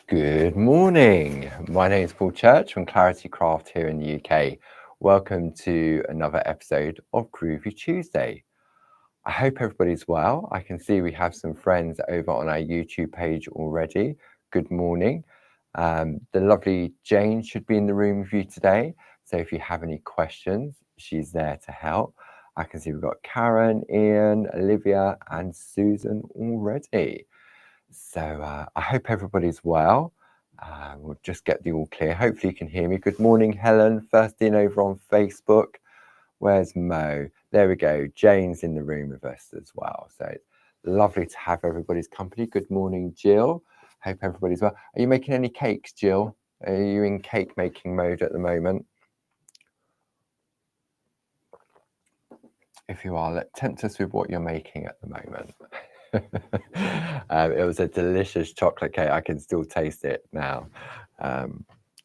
Good morning. My name is Paul Church from Clarity Craft here in the UK. Welcome to another episode of Groovi Tuesday. I hope everybody's well. I can see we have some friends over on our YouTube page already. Good morning. The lovely Jane should be in the room with you today. So if you have any questions, she's there to help. I can see we've got Karen, Ian, Olivia, and Susan already. So I hope everybody's well. We'll just get the all clear. Hopefully you can hear me. Good morning, Helen. First in over on Facebook. Where's Mo? There we go. Jane's in the room with us as well. So it's lovely to have everybody's company. Good morning, Jill. Hope everybody's well. Are you making any cakes, Jill? Are you in cake making mode at the moment? If you are, tempt us with what you're making at the moment. It was a delicious chocolate cake. I can still taste it now.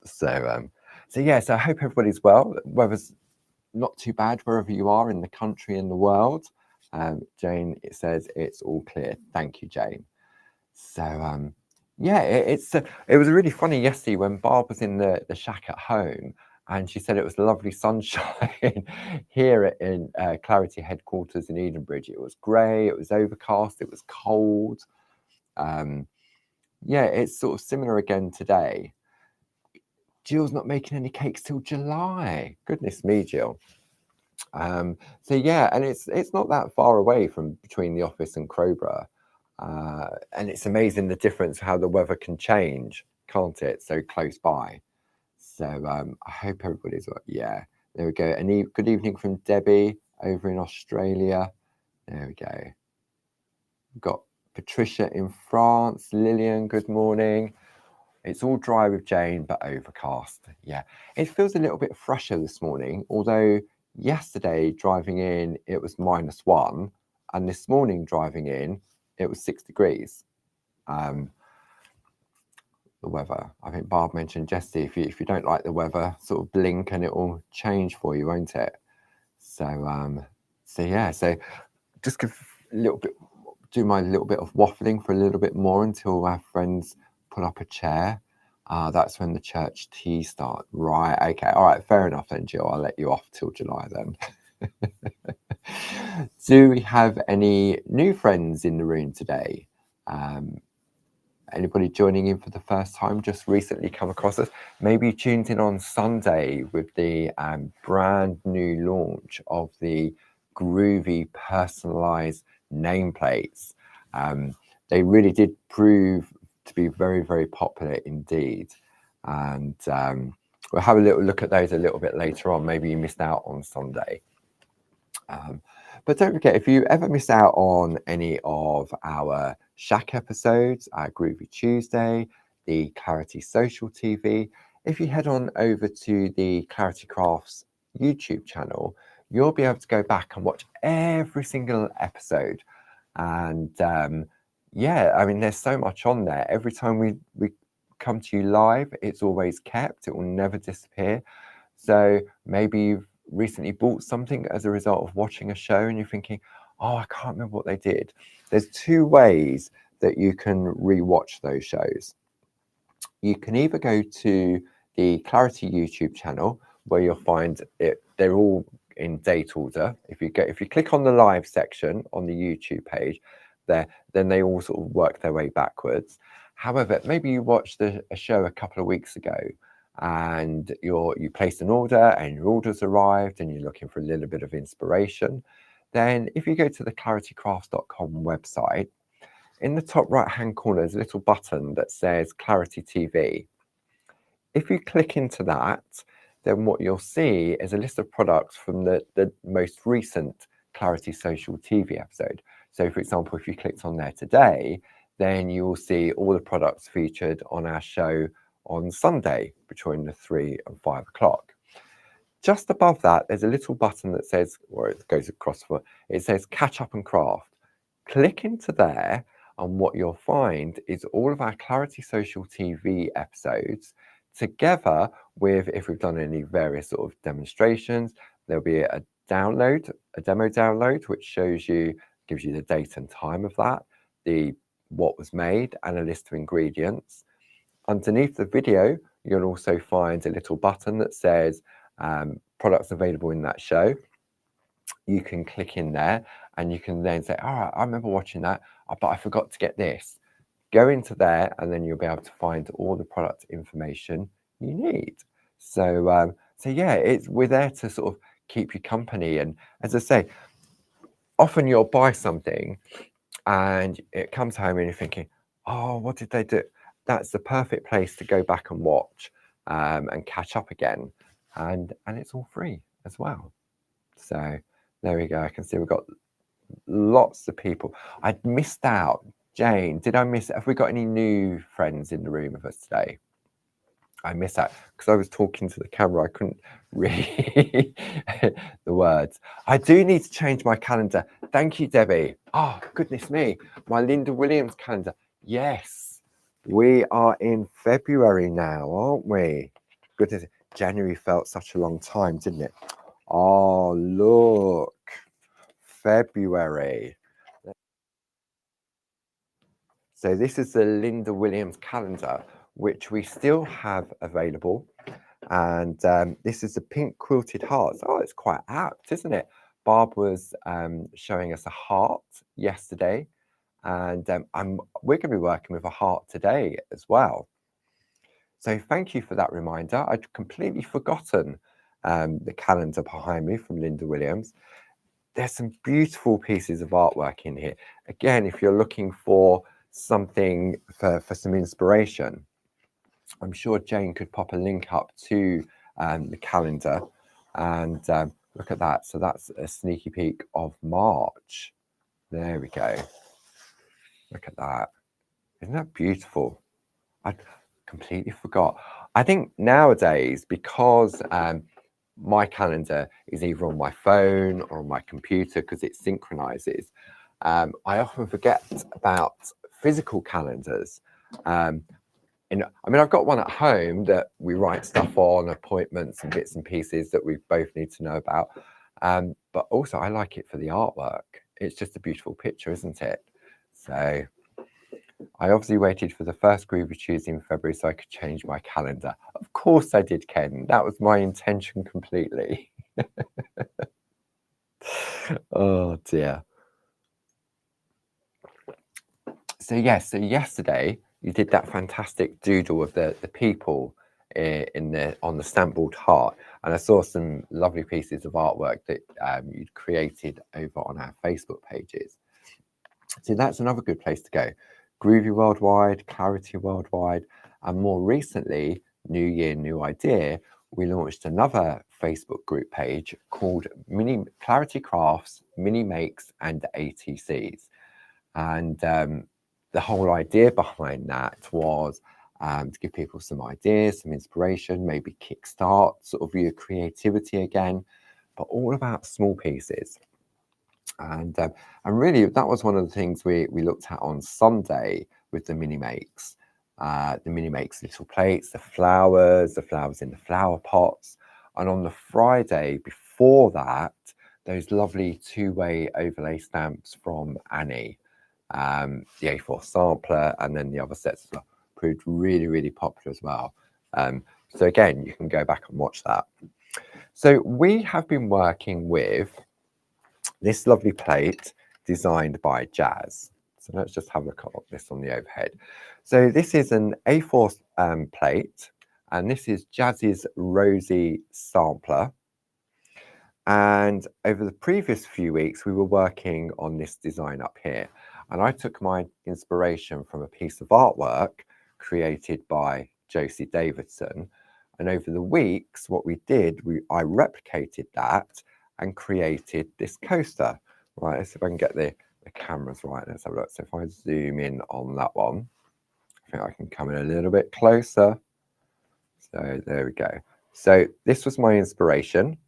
So yeah, so I hope everybody's well. Weather's not too bad wherever you are in the country and the world. Jane, it says it's all clear. Thank you, Jane. So yeah, it was really funny yesterday when Barb was in the shack at home, and she said it was lovely sunshine here in Clarity headquarters in Edenbridge. It was grey, it was overcast, it was cold. Yeah, it's sort of similar again today. Jill's not making any cakes till July. Goodness me, Jill. So yeah, and it's not that far away from between the office and Crowborough. And it's amazing the difference how the weather can change, can't it? So close by. So I hope everybody's well. Yeah, there we go. And good evening from Debbie over in Australia. There we go. We've got Patricia in France. Lillian, good morning. It's all dry with Jane, but overcast. Yeah, it feels a little bit fresher this morning, although yesterday driving in, it was -1, and this morning driving in, it was 6 degrees. The weather, I think Barb mentioned, Jesse, if you don't like the weather, sort of blink and it will change for you, won't it? So yeah, so just give a little bit, do my little bit of waffling for a little bit more until our friends put up a chair. That's when the church tea starts. Right, okay, all right, fair enough then, Jill. I'll let you off till July then. Do we have any new friends in the room today? Anybody joining in for the first time, just recently come across us? Maybe you tuned in on Sunday with the brand new launch of the Groovi personalized nameplates. They really did prove to be very, very popular indeed. And we'll have a little look at those a little bit later on. Maybe you missed out on Sunday. But don't forget, if you ever miss out on any of our Shack episodes, our Groovi Tuesday, the Clarity Social TV, if you head on over to the Clarity Crafts YouTube channel, you'll be able to go back and watch every single episode. And yeah, I mean, there's so much on there. Every time we come to you live, it's always kept. It will never disappear. So maybe you've recently bought something as a result of watching a show and you're thinking, oh, I can't remember what they did. There's two ways that you can rewatch those shows. You can either go to the Clarity YouTube channel where you'll find it, they're all in date order. If you click on the live section on the YouTube page there, then they all sort of work their way backwards. However, maybe you watched a show a couple of weeks ago and you placed an order and your order's arrived and you're looking for a little bit of inspiration, then if you go to the claritycrafts.com website, in the top right hand corner there's a little button that says Clarity TV. If you click into that, then what you'll see is a list of products from the most recent Clarity Social TV episode. So for example, if you clicked on there today, then you will see all the products featured on our show on Sunday between the 3 and 5 o'clock. Just above that, there's a little button that says, or it goes across for, it says Catch Up and Craft. Click into there, and what you'll find is all of our Clarity Social TV episodes, together with, if we've done any various sort of demonstrations, there'll be a demo download, which gives you the date and time of that, what was made, and a list of ingredients. Underneath the video, you'll also find a little button that says products available in that show. You can click in there and you can then say, all right, I remember watching that, but I forgot to get this. Go into there and then you'll be able to find all the product information you need. So, yeah, we're there to sort of keep you company. And as I say, often you'll buy something and it comes home and you're thinking, oh, what did they do? That's the perfect place to go back and watch and catch up again. And it's all free as well. So there we go. I can see we've got lots of people. I'd missed out. Jane, did I miss? Have we got any new friends in the room with us today? I missed that because I was talking to the camera. I couldn't read the words. I do need to change my calendar. Thank you, Debbie. Oh, goodness me. My Linda Williams calendar. Yes, we are in February now, aren't we? Goodness, January felt such a long time, didn't it? Oh, look. February. So this is the Linda Williams calendar, which we still have available. And this is the pink quilted hearts. Oh, it's quite apt, isn't it? Barb was showing us a heart yesterday, and we're going to be working with a heart today as well. So thank you for that reminder. I'd completely forgotten the calendar behind me from Linda Williams. There's some beautiful pieces of artwork in here. Again, if you're looking for something for some inspiration, I'm sure Jane could pop a link up to the calendar and look at that. So that's a sneaky peek of March. There we go. Look at that. Isn't that beautiful? I completely forgot. I think nowadays, because my calendar is either on my phone or on my computer because it synchronizes, I often forget about physical calendars. I've got one at home that we write stuff on, appointments and bits and pieces that we both need to know about. But also I like it for the artwork. It's just a beautiful picture, isn't it? So I obviously waited for the first Groovi Tuesday in February so I could change my calendar. Of course I did, Ken. That was my intention completely. Oh dear. So yes, so yesterday you did that fantastic doodle of the people on the stamp board heart, and I saw some lovely pieces of artwork that you'd created over on our Facebook pages. So that's another good place to go. Groovi Worldwide, Clarity Worldwide, and more recently, New Year, New Idea, we launched another Facebook group page called Mini Clarity Crafts, Mini Makes, and ATCs. And the whole idea behind that was to give people some ideas, some inspiration, maybe kickstart sort of your creativity again, but all about small pieces. And really, that was one of the things we looked at on Sunday with the mini makes. The mini makes little plates, the flowers in the flower pots. And on the Friday before that, those lovely two-way overlay stamps from Annie, the A4 sampler, and then the other sets as well, proved really, really popular as well. So again, you can go back and watch that. So we have been working with this lovely plate designed by Jazz. So let's just have a look at this on the overhead. So this is an A4 plate, and this is Jazz's Rosie sampler. And over the previous few weeks, we were working on this design up here. And I took my inspiration from a piece of artwork created by Josie Davidson. And over the weeks, what we did, I replicated that and created this coaster. Right, let's see if I can get the cameras right. Let's have a look. So if I zoom in on that one, I think I can come in a little bit closer. So there we go. So this was my inspiration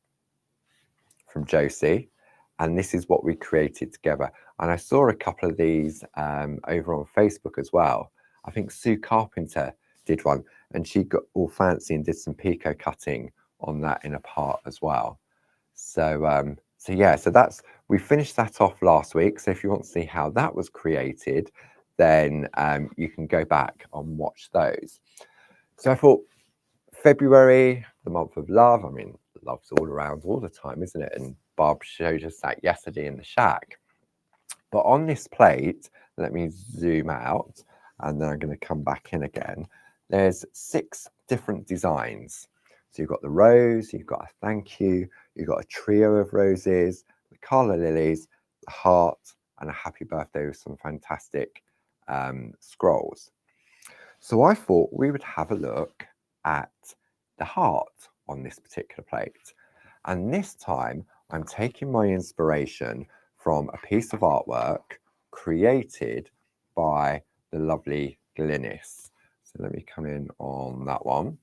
from Josie, and this is what we created together. And I saw a couple of these over on Facebook as well. I think Sue Carpenter did one, and she got all fancy and did some picot cutting on that in a part as well. So yeah, so we finished that off last week. So if you want to see how that was created, then you can go back and watch those. So I thought February, the month of love. I mean, love's all around all the time, isn't it? And Barb showed us that yesterday in the shack. But on this plate, let me zoom out, and then I'm going to come back in again. There's 6 different designs. So you've got the rose, you've got a thank you, you've got a trio of roses, the calla lilies, the heart, and a happy birthday with some fantastic scrolls. So I thought we would have a look at the heart on this particular plate. And this time I'm taking my inspiration from a piece of artwork created by the lovely Glynis. So let me come in on that one.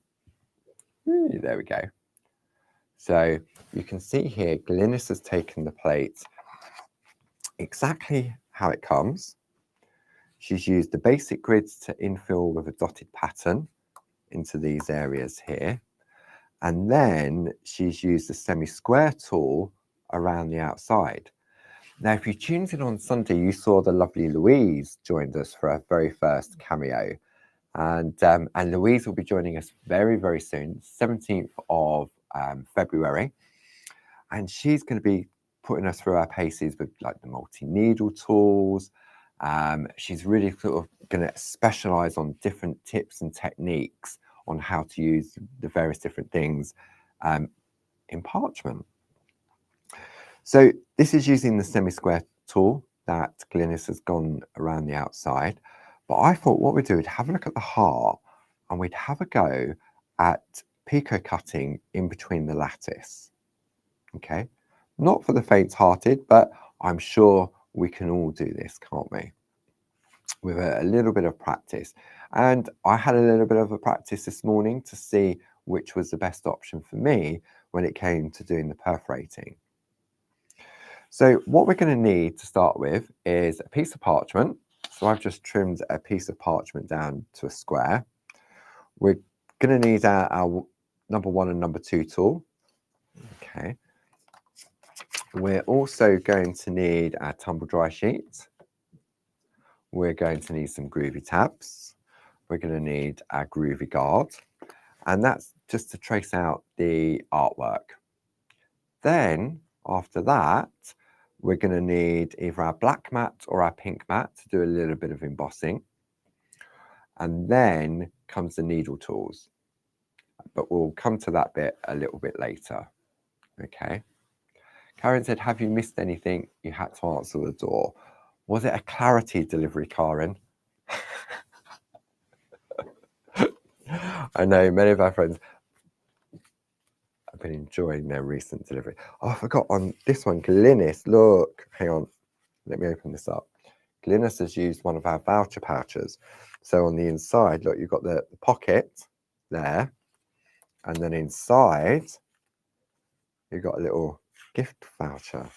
There we go. So you can see here, Glynis has taken the plate exactly how it comes. She's used the basic grids to infill with a dotted pattern into these areas here. And then she's used the semi-square tool around the outside. Now, if you tuned in on Sunday, you saw the lovely Louise joined us for her very first cameo. And Louise will be joining us very, very soon, 17th of February. And she's going to be putting us through our paces with like the multi-needle tools. She's really sort of going to specialize on different tips and techniques on how to use the various different things in parchment. So this is using the semi-square tool that Glynis has gone around the outside. But I thought what we'd do is have a look at the heart, and we'd have a go at picot cutting in between the lattice. Okay, not for the faint-hearted, but I'm sure we can all do this, can't we? With a little bit of practice. And I had a little bit of a practice this morning to see which was the best option for me when it came to doing the perforating. So what we're going to need to start with is a piece of parchment. So I've just trimmed a piece of parchment down to a square. We're going to need our number 1 and number 2 tool. Okay. We're also going to need our tumble dry sheet. We're going to need some groovy tabs. We're going to need our groovy guard. And that's just to trace out the artwork. Then after that, we're going to need either our black mat or our pink mat to do a little bit of embossing. And then comes the needle tools. But we'll come to that bit a little bit later. Okay. Karen said, have you missed anything? You had to answer the door. Was it a clarity delivery, Karen? I know many of our friends have been enjoying their recent delivery. Oh, I forgot on this one, Glynis, look, hang on, let me open this up. Glynis has used one of our voucher pouches. So on the inside, look, you've got the pocket there, and then inside, you've got a little gift voucher.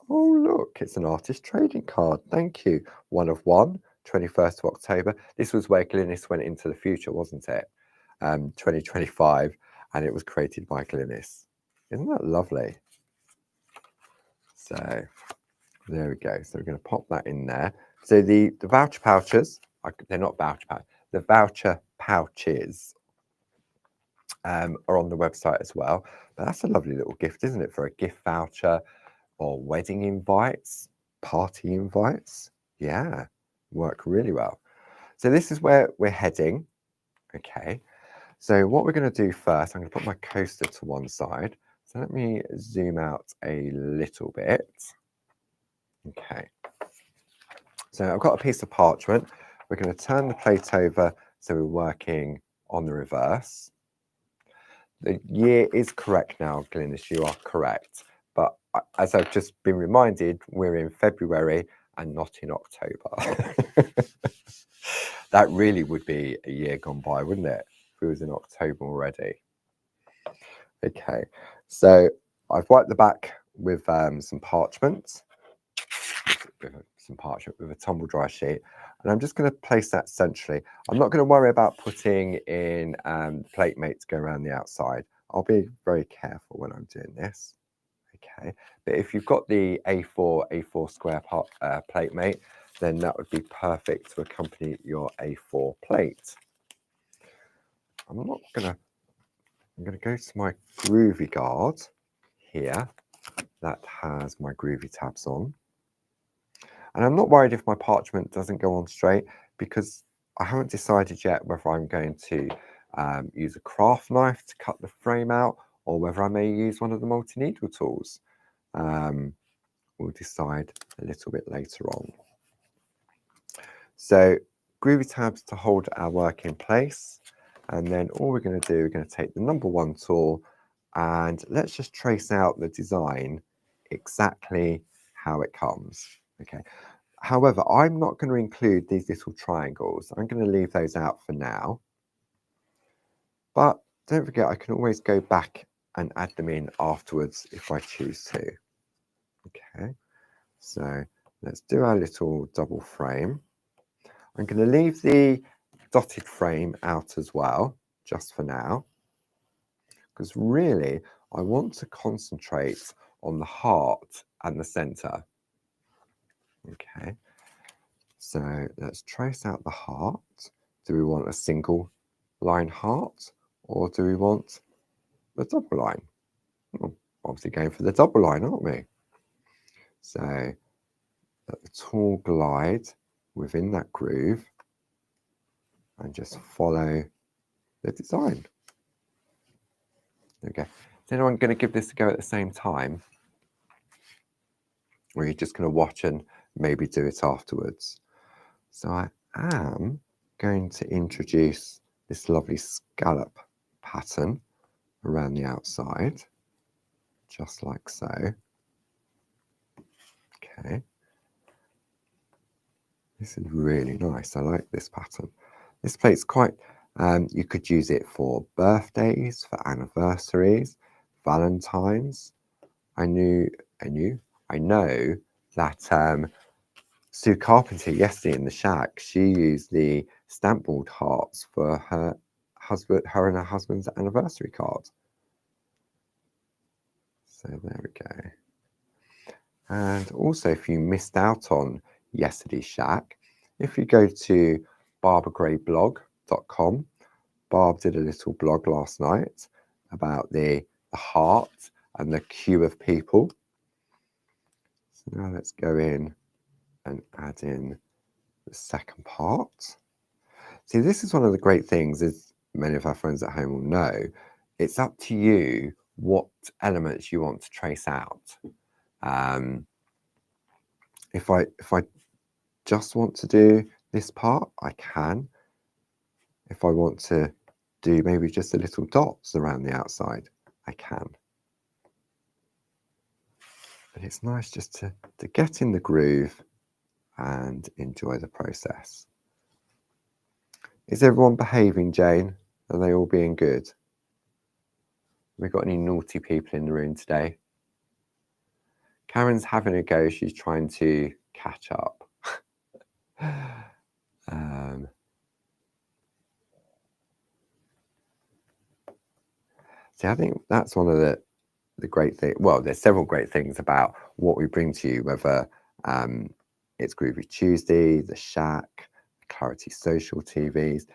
Oh, look, it's an artist trading card. Thank you. 1 of 1, 21st of October. This was where Glynis went into the future, wasn't it? 2025, and it was created by Glynis. Isn't that lovely? So there we go. So we're going to pop that in there. So the voucher pouches, they're not voucher pouches, the voucher pouches are on the website as well. But that's a lovely little gift, isn't it, for a gift voucher or wedding invites, party invites? Yeah, work really well. So this is where we're heading. Okay. So what we're going to do first, I'm going to put my coaster to one side. So let me zoom out a little bit. Okay. So I've got a piece of parchment. We're going to turn the plate over so we're working on the reverse. The year is correct now, Glynis, you are correct. But as I've just been reminded, we're in February and not in October. That really would be a year gone by, wouldn't it? If it was in October already. Okay, so I've wiped the back with some parchment, with a tumble dry sheet, and I'm just going to place that centrally. I'm not going to worry about putting in plate mate to go around the outside. I'll be very careful when I'm doing this. Okay, but if you've got the A4 square plate mate, then that would be perfect to accompany your A4 plate. I'm going to go to my Groovi guard here that has my Groovi tabs on. And I'm not worried if my parchment doesn't go on straight, because I haven't decided yet whether I'm going to use a craft knife to cut the frame out, or whether I may use one of the multi-needle tools. We'll decide a little bit later on. So Groovi tabs to hold our work in place, and then all we're going to do, we're going to take the number 1 tool and let's just trace out the design exactly how it comes. Okay. However, I'm not going to include these little triangles. I'm going to leave those out for now. But don't forget, I can always go back and add them in afterwards if I choose to. Okay, so let's do our little double frame. I'm going to leave the dotted frame out as well, just for now, because really I want to concentrate on the heart and the center. Okay, so let's trace out the heart. Do we want a single line heart, or do we want the double line? Well, obviously going for the double line, aren't we? So let the tool glide within that groove and just follow the design. Okay. Is anyone going to give this a go at the same time? Or are you just going to watch and maybe do it afterwards? So I am going to introduce this lovely scallop pattern around the outside, just like so. Okay. This is really nice. I like this pattern. This plate's quite, you could use it for birthdays, for anniversaries, Valentine's. I know that Sue Carpenter yesterday in the shack, she used the stamp board hearts for her and her husband's anniversary card. So there we go. And also, if you missed out on yesterday's shack, if you go to barbaragrayblog.com, Barb did a little blog last night about the heart and the queue of people. So now let's go in and add in the second part. See, this is one of the great things, as many of our friends at home will know, it's up to you what elements you want to trace out. If I just want to do this part, I can. If I want to do maybe just a little dots around the outside, I can. But it's nice just to get in the groove and enjoy the process. Is everyone behaving, Jane? Are they all being good? Have we got any naughty people in the room today? Karen's having a go. She's trying to catch up. See, I think that's one of the great things. Well, there's several great things about what we bring to you, whether it's Groovi Tuesday, the Shack, Clarity Social TVs,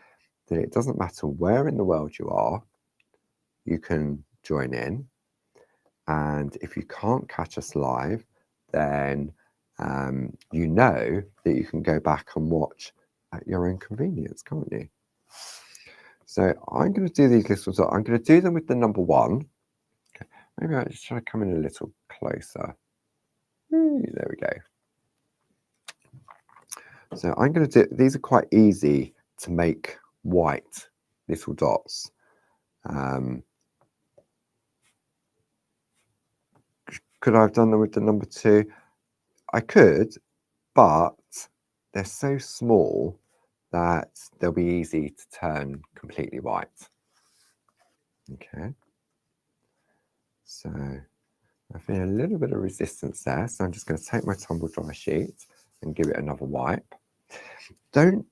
that it doesn't matter where in the world you are, you can join in. And if you can't catch us live, then you know that you can go back and watch at your own convenience, can't you? So I'm going to do these little, I'm going to do them with the number 1. Okay. Maybe I just try to come in a little closer. There we go. So I'm going to do, these are quite easy to make white little dots. Could I have done them with the number 2? I could, but they're so small that they'll be easy to turn completely white. Okay. So I feel a little bit of resistance there, so I'm just going to take my tumble dry sheet and give it another wipe. Don't,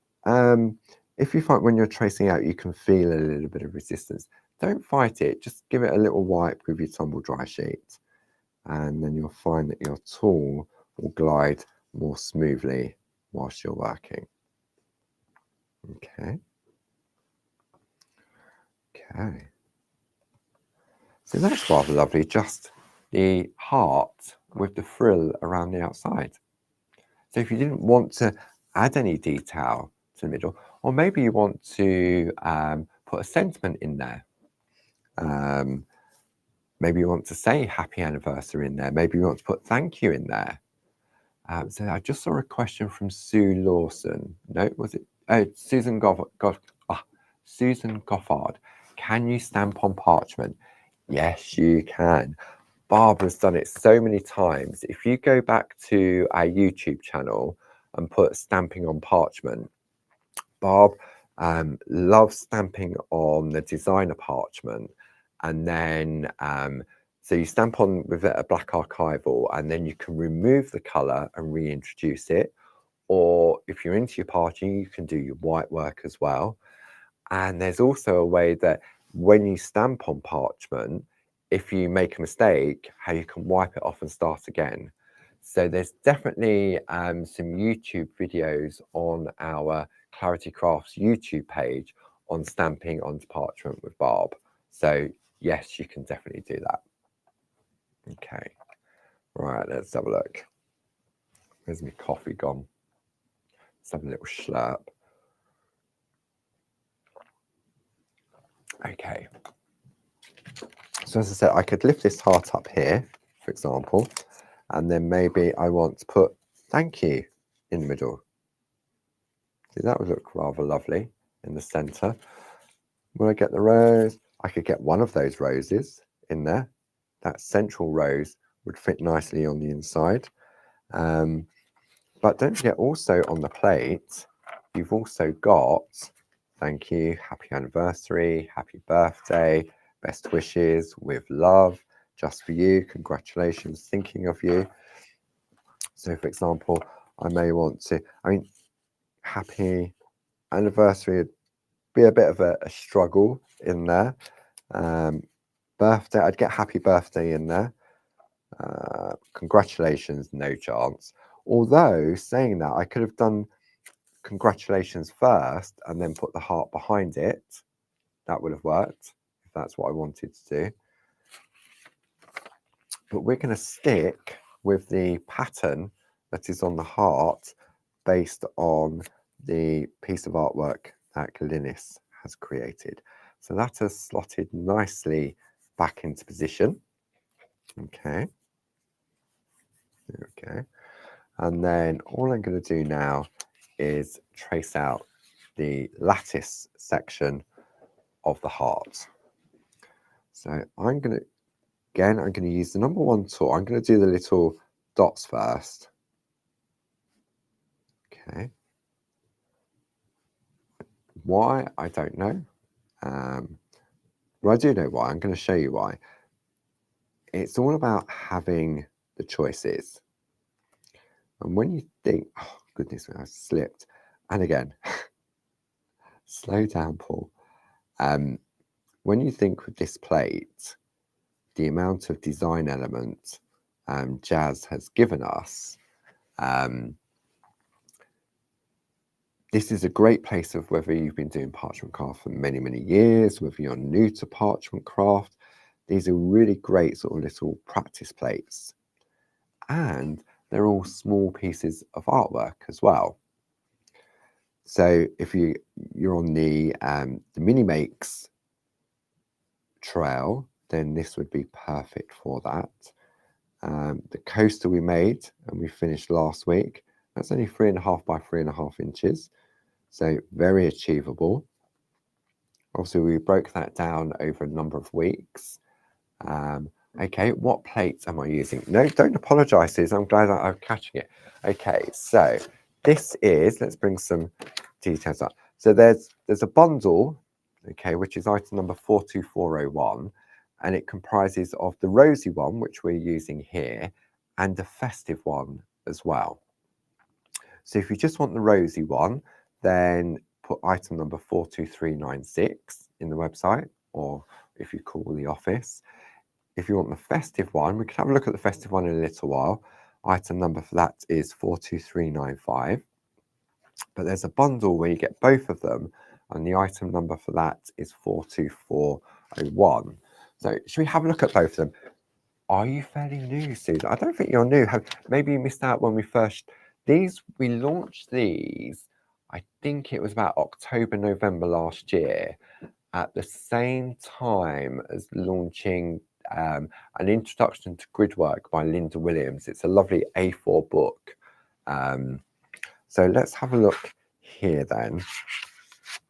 if you find when you're tracing out you can feel a little bit of resistance, don't fight it, just give it a little wipe with your tumble dry sheet, and then you'll find that your tool will glide more smoothly whilst you're working. Okay. Okay. So that's rather lovely, just the heart with the frill around the outside. So if you didn't want to add any detail to the middle, or maybe you want to put a sentiment in there. Maybe you want to say happy anniversary in there. Maybe you want to put thank you in there. So I just saw a question from Sue Lawson. No, was it? Oh, Susan Goffard. Can you stamp on parchment? Yes, you can. Barbara's done it so many times. If you go back to our YouTube channel and put stamping on parchment, Barb loves stamping on the designer parchment, and then so you stamp on with a black archival, and then you can remove the colour and reintroduce it. Or if you're into your parching, you can do your white work as well. And there's also a way that when you stamp on parchment, if you make a mistake, how you can wipe it off and start again. So there's definitely some YouTube videos on our Clarity Crafts YouTube page on stamping onto parchment with Barb. So yes, you can definitely do that. Okay, right, let's have a look. Where's my coffee gone? Let's have a little slurp. Okay. So as I said, I could lift this heart up here, for example, and then maybe I want to put thank you in the middle. See, that would look rather lovely in the center. When I get the rose, I could get one of those roses in there. That central rose would fit nicely on the inside. But don't forget, also on the plate, you've also got thank you, happy anniversary, happy birthday, best wishes, with love, just for you, congratulations, thinking of you. So for example, I may want to, happy anniversary would be a bit of a struggle in there. Birthday, I'd get happy birthday in there. Congratulations, no chance. Although saying that, I could have done congratulations first and then put the heart behind it. That would have worked if that's what I wanted to do. But we're going to stick with the pattern that is on the heart based on the piece of artwork that Glynis has created. So that has slotted nicely back into position. Okay. There we go. And then all I'm going to do now is trace out the lattice section of the heart. So I'm going to use the number 1 tool. I'm going to do the little dots first. Okay. Why? I don't know. Well, I do know why. I'm going to show you why. It's all about having the choices. And when you think, oh, goodness me, I slipped. And again, slow down, Paul. When you think with this plate, the amount of design element Jazz has given us, this is a great place of whether you've been doing parchment craft for many, many years, whether you're new to parchment craft. These are really great sort of little practice plates. And they're all small pieces of artwork as well. So if you're on the mini makes trail, then this would be perfect for that. The coaster we made and we finished last week, that's only 3.5 by 3.5 inches. So very achievable. Obviously, we broke that down over a number of weeks. Okay, what plates am I using? No, don't apologise, Susan. I'm glad that I'm catching it. Okay, so this is, let's bring some details up. So there's a bundle, okay, which is item number 42401, and it comprises of the Rosie one, which we're using here, and the festive one as well. So if you just want the Rosie one, then put item number 42396 in the website, or if you call the office. If you want the festive one, we can have a look at the festive one in a little while. Item number for that is 42395. But there's a bundle where you get both of them, and the item number for that is 42401. So should we have a look at both of them? Are you fairly new, Susan? I don't think you're new. Maybe you missed out when we first... We launched these, I think it was about October, November last year, at the same time as launching an introduction to grid work by Linda Williams. It's a lovely A4 book. So let's have a look here then.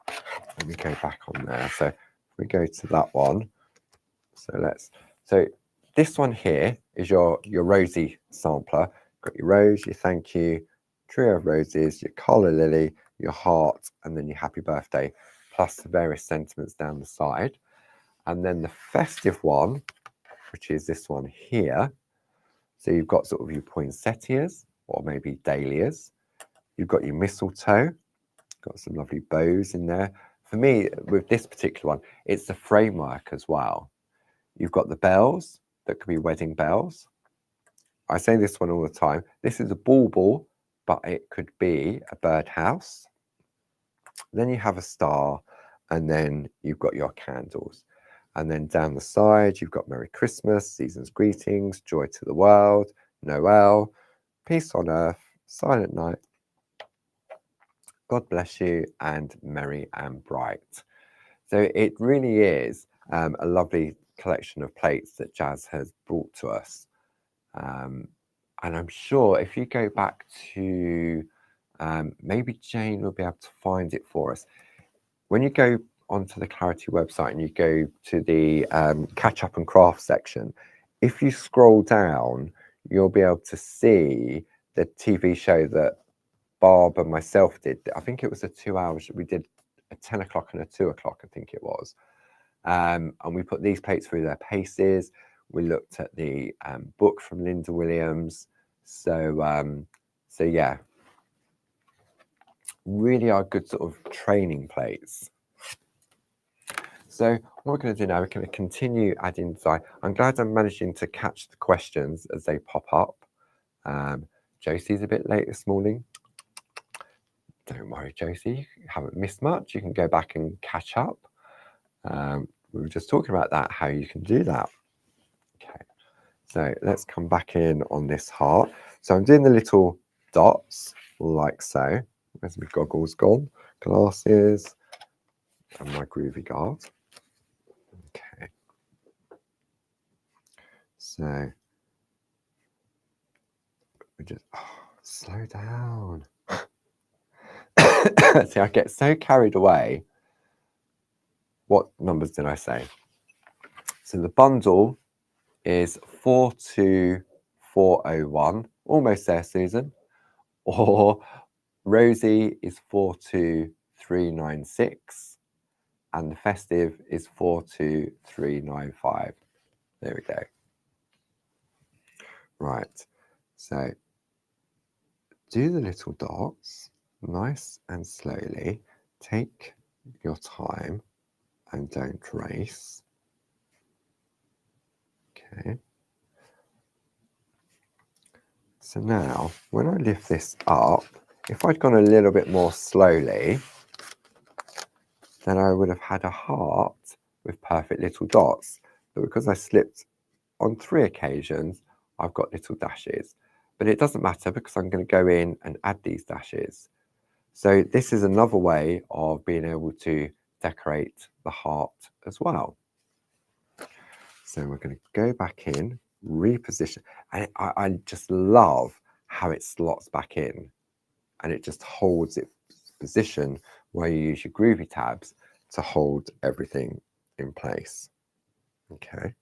Let me go back on there. So if we go to that one. So this one here is your Rosie sampler. Got your rose, your thank you, trio of roses, your calla lily, your heart, and then your happy birthday, plus the various sentiments down the side. And then the festive one, which is this one here. So you've got sort of your poinsettias or maybe dahlias. You've got your mistletoe, got some lovely bows in there. For me, with this particular one, it's the framework as well. You've got the bells that could be wedding bells. I say this one all the time. This is a bauble, but it could be a birdhouse. Then you have a star, and then you've got your candles. And then down the side, you've got Merry Christmas, Season's Greetings, Joy to the World, Noel, Peace on Earth, Silent Night, God Bless You, and Merry and Bright. So it really is a lovely collection of plates that Jazz has brought to us. And I'm sure if you go back to, maybe Jane will be able to find it for us. When you go onto the Clarity website and you go to the catch up and craft section, if you scroll down, you'll be able to see the TV show that Barb and myself did. I think it was a 2 hours. We did a 10 o'clock and a 2 o'clock, I think it was. And we put these plates through their paces. We looked at the book from Linda Williams. So yeah, really are good sort of training plates. So what we're going to do now, we're going to continue adding design. I'm glad I'm managing to catch the questions as they pop up. Josie's a bit late this morning. Don't worry, Josie, you haven't missed much. You can go back and catch up. We were just talking about that, how you can do that. Okay, so let's come back in on this heart. So I'm doing the little dots like so. Where's my goggles gone? Glasses and my groovy guard. Okay. So we just slow down. See, I get so carried away. What numbers did I say? So the bundle is 42401. Almost there, Susan. Or Rosie is 42396. And the festive is 42395. There we go. Right. So do the little dots nice and slowly. Take your time and don't race. Okay. So now, when I lift this up, if I'd gone a little bit more slowly, then I would have had a heart with perfect little dots. But because I slipped on 3 occasions, I've got little dashes. But it doesn't matter because I'm going to go in and add these dashes. So this is another way of being able to decorate the heart as well. So we're going to go back in, reposition. And I just love how it slots back in and it just holds its position where you use your Groovi tabs to hold everything in place. Okay.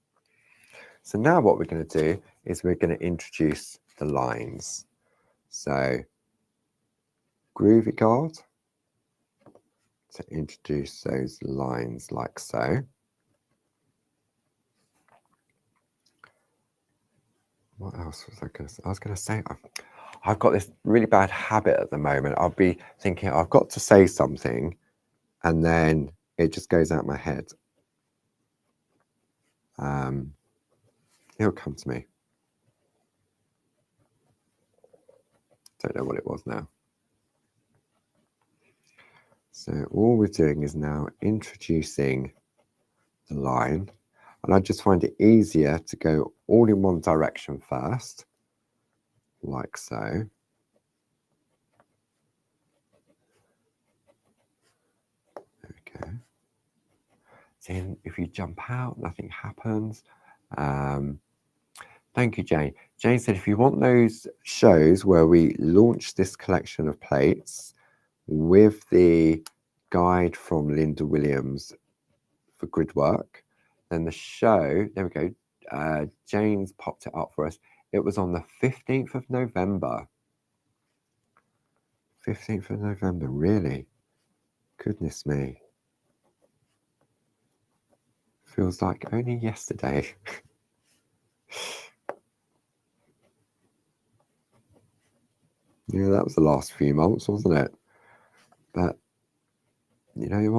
So now what we're going to do is we're going to introduce the lines. So Groovi guard to introduce those lines like so. What else was I going to say? I was going to say, I've got this really bad habit at the moment. I'll be thinking, I've got to say something, and then it just goes out my head. It'll come to me. Don't know what it was now. So all we're doing is now introducing the line, and I just find it easier to go all in one direction first, like so. There we go. So if you jump out, nothing happens. Thank you, Jane. Jane said, if you want those shows where we launch this collection of plates with the guide from Linda Williams for grid work, then the show, there we go, Jane's popped it up for us. It was on the 15th of November. 15th of November, really? Goodness me. Feels like only yesterday. Yeah, that was the last few months, wasn't it? But you know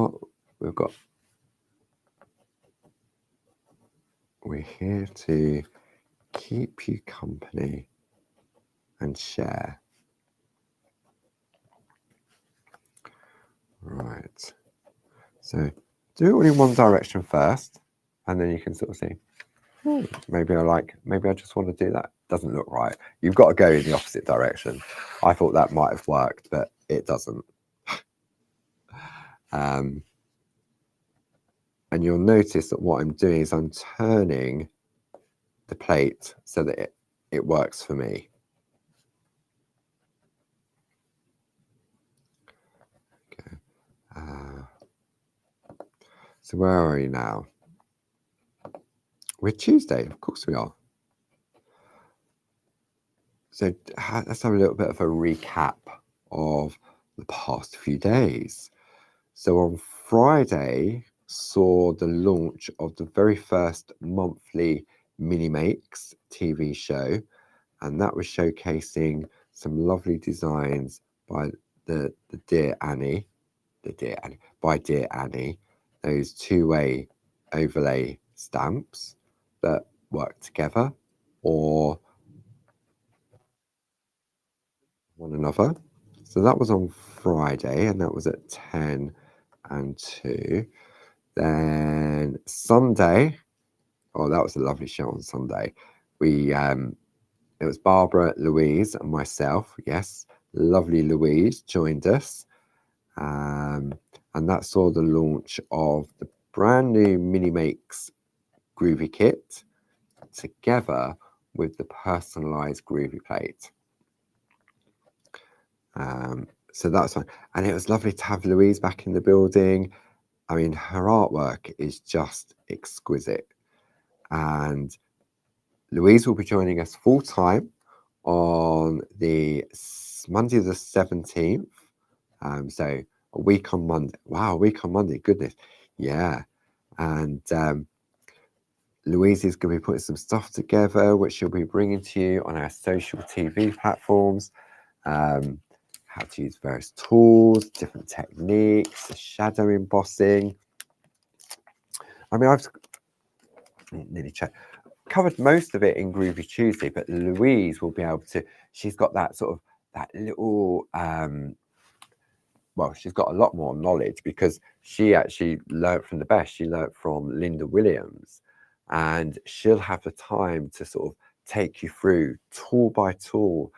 what? We're here to keep you company and share. Right. So do it all in one direction first, and then you can sort of see, maybe I just want to do that. Doesn't look right. You've got to go in the opposite direction. I thought that might have worked, but it doesn't. And you'll notice that what I'm doing is I'm turning the plate so that it works for me. Okay. So where are we now? We're Tuesday, of course we are. So let's have a little bit of a recap of the past few days. So on Friday saw the launch of the very first monthly Mini Makes TV show, and that was showcasing some lovely designs by the Dear Annie, by Dear Annie, those two-way overlay stamps that work together or one another. So that was on Friday, and that was at 10 and 2. Then Sunday, oh, that was a lovely show on Sunday. It was Barbara, Louise, and myself. Yes, lovely Louise joined us. And that saw the launch of the brand new Mini Makes Groovi kit together with the personalized Groovi plate. So that's fine. And it was lovely to have Louise back in the building. I mean, her artwork is just exquisite. And Louise will be joining us full time on the Monday the 17th. So a week on Monday. Wow, a week on Monday. Goodness. Yeah. And Louise is going to be putting some stuff together, which she'll be bringing to you on our social TV platforms. How to use various tools, different techniques, shadow embossing. I mean, I've nearly covered most of it in Groovi Tuesday, but Louise will be able to, she's got that sort of, that little, well, she's got a lot more knowledge because she actually learnt from the best. She learnt from Linda Williams, and she'll have the time to sort of take you through tool by tool,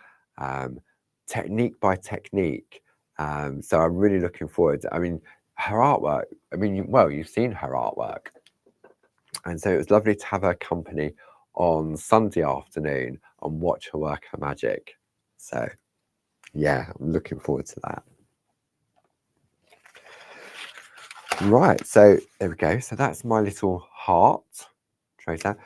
technique by technique. So I'm really looking forward to, I mean, her artwork, I mean, well, you've seen her artwork. And so it was lovely to have her company on Sunday afternoon and watch her work her magic. So yeah, I'm looking forward to that. Right, so there we go. So that's my little heart tracer.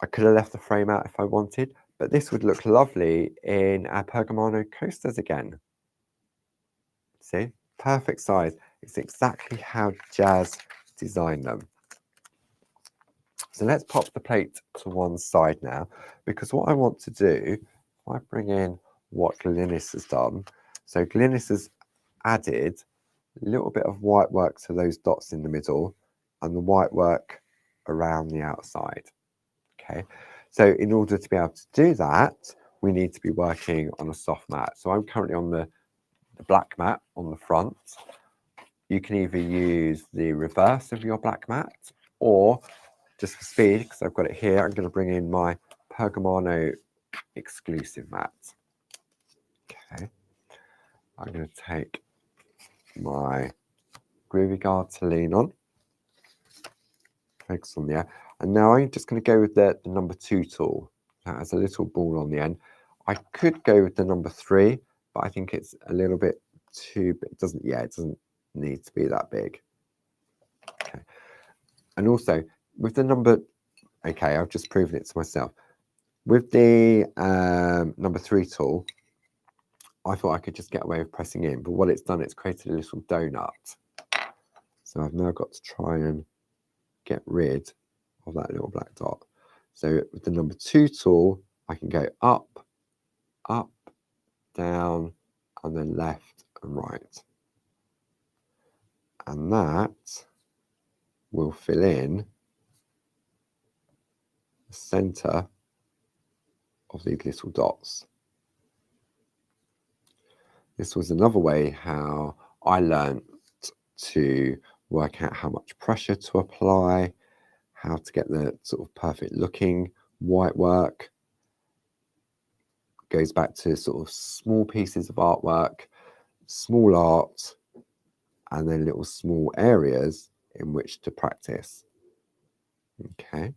I could have left the frame out if I wanted, but this would look lovely in our Pergamano coasters again. See, perfect size. It's exactly how Jazz designed them. So let's pop the plate to one side now, because what I want to do, if I bring in what Glynis has done, so Glynis has added a little bit of white work to those dots in the middle and the white work around the outside. Okay, so in order to be able to do that, we need to be working on a soft mat. So I'm currently on the black mat on the front, you can either use the reverse of your black mat, or just for speed, because I've got it here, I'm going to bring in my Pergamano exclusive mat. Okay, I'm going to take my Groovi guard to lean on, focus on the air, and now I'm just going to go with the number 2 tool. That has a little ball on the end. I could go with the number 3, but I think it's a little bit too big. It doesn't need to be that big. Okay, and also with the number, okay, I've just proven it to myself. With the number 3 tool, I thought I could just get away with pressing in, but what it's done, it's created a little donut. So I've now got to try and get rid of that little black dot. So with the number 2 tool, I can go up, up, down, and then left and right. And that will fill in the center of these little dots. This was another way how I learned to work out how much pressure to apply, how to get the sort of perfect looking white work. Goes back to sort of small pieces of artwork, small art, and then little small areas in which to practice. Okay,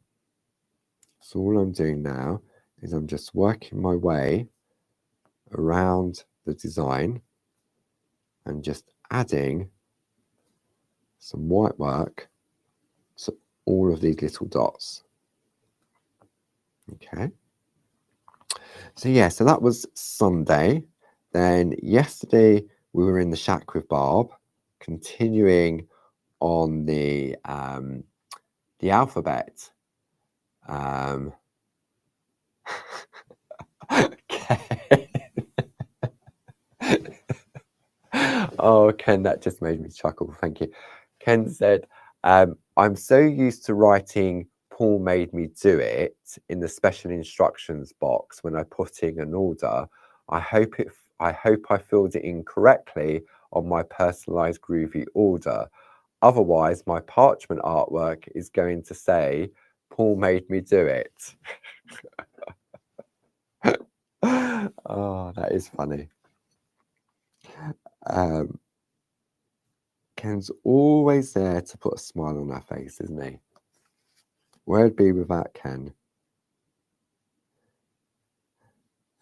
so all I'm doing now is I'm just working my way around the design and just adding some white work to all of these little dots. Okay, so yeah, so that was Sunday. Then yesterday we were in the shack with Barb, continuing on the alphabet. Okay. Oh, Ken, that just made me chuckle. Thank you. Ken said, I'm so used to writing Paul made me do it in the special instructions box when I put in an order. I hope I filled it in correctly on my personalized Groovi order. Otherwise, my parchment artwork is going to say, Paul made me do it. Oh, that is funny. Ken's always there to put a smile on our face, isn't he? Where'd be without Ken?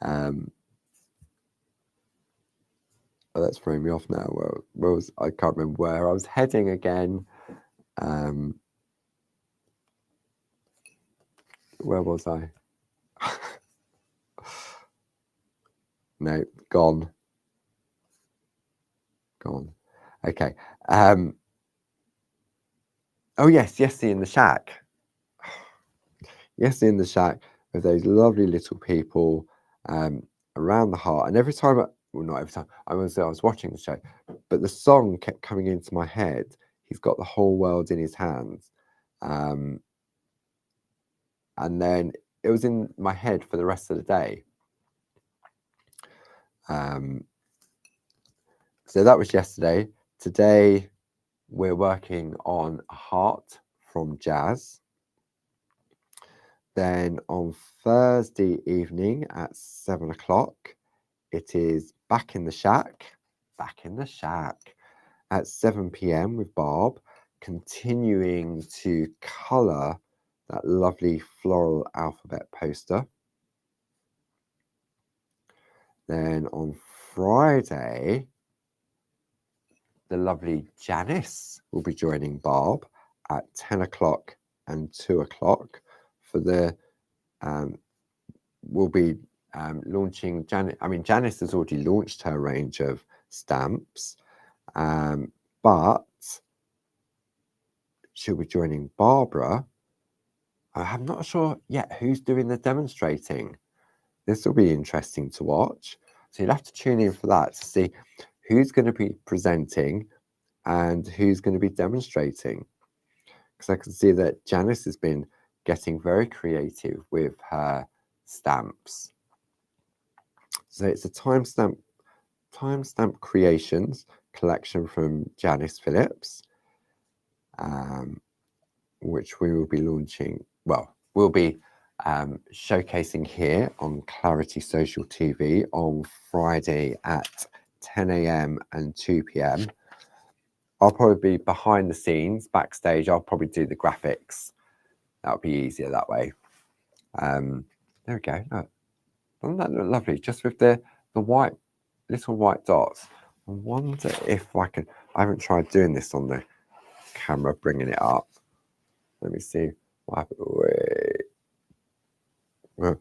Oh, that's throwing me off now. Where was I? Can't remember where I was heading again. Where was I? No, gone. Okay. Oh yes, yesterday in the shack. Yesterday in the shack with those lovely little people around the heart, and every time, well, not every time. I was watching the show, but the song kept coming into my head. He's got the whole world in his hands, and then it was in my head for the rest of the day. So that was yesterday. Today we're working on a heart from Jazz. Then on Thursday evening at 7 o'clock, it is back in the shack at 7 p.m. with Barb, continuing to colour that lovely floral alphabet poster. Then on Friday, the lovely Janice will be joining Barb at 10 o'clock and 2 o'clock for the, we'll be launching, Janice has already launched her range of stamps, but she'll be joining Barbara. I'm not sure yet who's doing the demonstrating. This will be interesting to watch. So you'll have to tune in for that to see who's going to be presenting and who's going to be demonstrating. Because I can see that Janice has been getting very creative with her stamps. So it's a timestamp creations. collection from Janice Phillips, which we will be launching, well, we'll be showcasing here on Clarity Social TV on Friday at 10 a.m. and 2 p.m. I'll probably be behind the scenes, backstage. I'll probably do the graphics. That'll be easier that way. There we go. Look. Doesn't that look lovely? Just with the white, little white dots. I wonder if I can, I haven't tried doing this on the camera, bringing it up. Let me see what happens. Wait.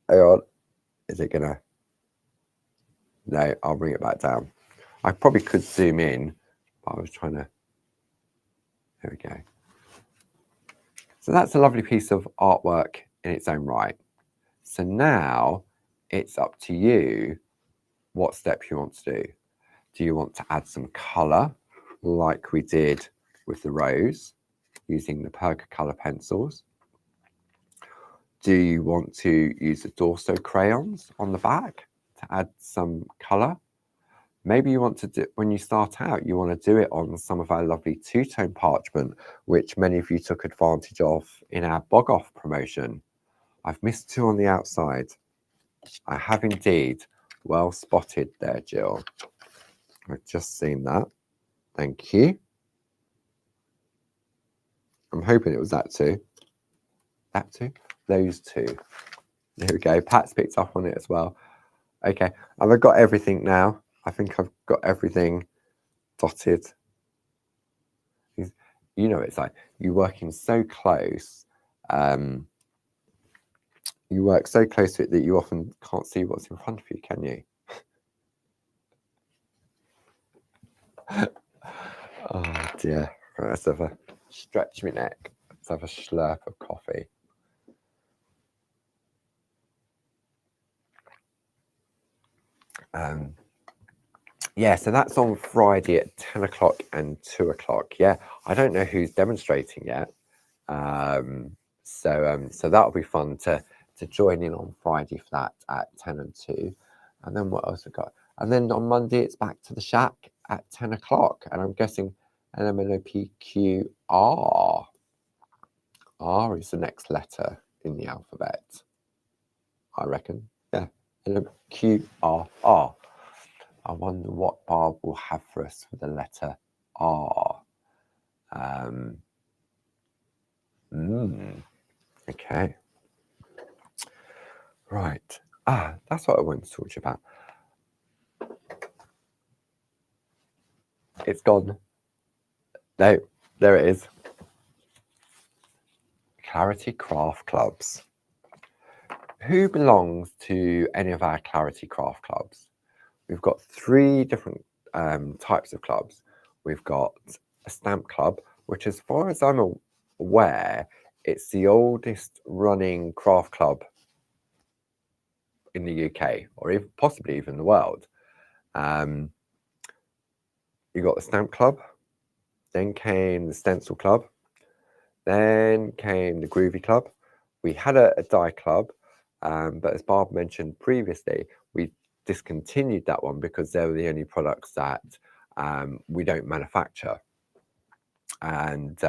Hang on. Is it gonna? No, I'll bring it back down. I probably could zoom in, but I was trying to. There we go. So that's a lovely piece of artwork in its own right. So now it's up to you what step you want to do. Do you want to add some colour like we did with the rose using the Perga colour pencils? Do you want to use the Dorso crayons on the back to add some colour? Maybe you want to do, when you start out, you want to do it on some of our lovely two-tone parchment, which many of you took advantage of in our Bog Off promotion. I've missed two on the outside. I have indeed. Well spotted there, Jill. I've just seen that. Thank you. I'm hoping it was that two. That two? Those two. There we go. Pat's picked up on it as well. Okay, have I got everything now? I think I've got everything dotted. You know, it's like you're working so close. You work so close to it that you often can't see what's in front of you, can you? Oh dear. Right, let's have a stretch my neck. Let's have a slurp of coffee. Yeah, so that's on Friday at 10 o'clock and 2 o'clock. Yeah, I don't know who's demonstrating yet. So that'll be fun to join in on Friday for that at 10 and 2. And then what else we got? And then on Monday, it's back to the shack at 10 o'clock. And I'm guessing LMNOPQR. R is the next letter in the alphabet, I reckon. Yeah, LMQRR. I wonder what Barb will have for us for the letter R. Okay. Right. That's what I wanted to talk to you about. It's gone. No, there it is. Clarity Craft Clubs. Who belongs to any of our Clarity Craft Clubs? We've got 3 different types of clubs. We've got a stamp club, which as far as I'm aware, it's the oldest running craft club in the UK, or even, possibly even the world. You got the stamp club, then came the stencil club, then came the Groovi club. We had a die club, but as Barb mentioned previously, we discontinued that one because they were the only products that we don't manufacture. And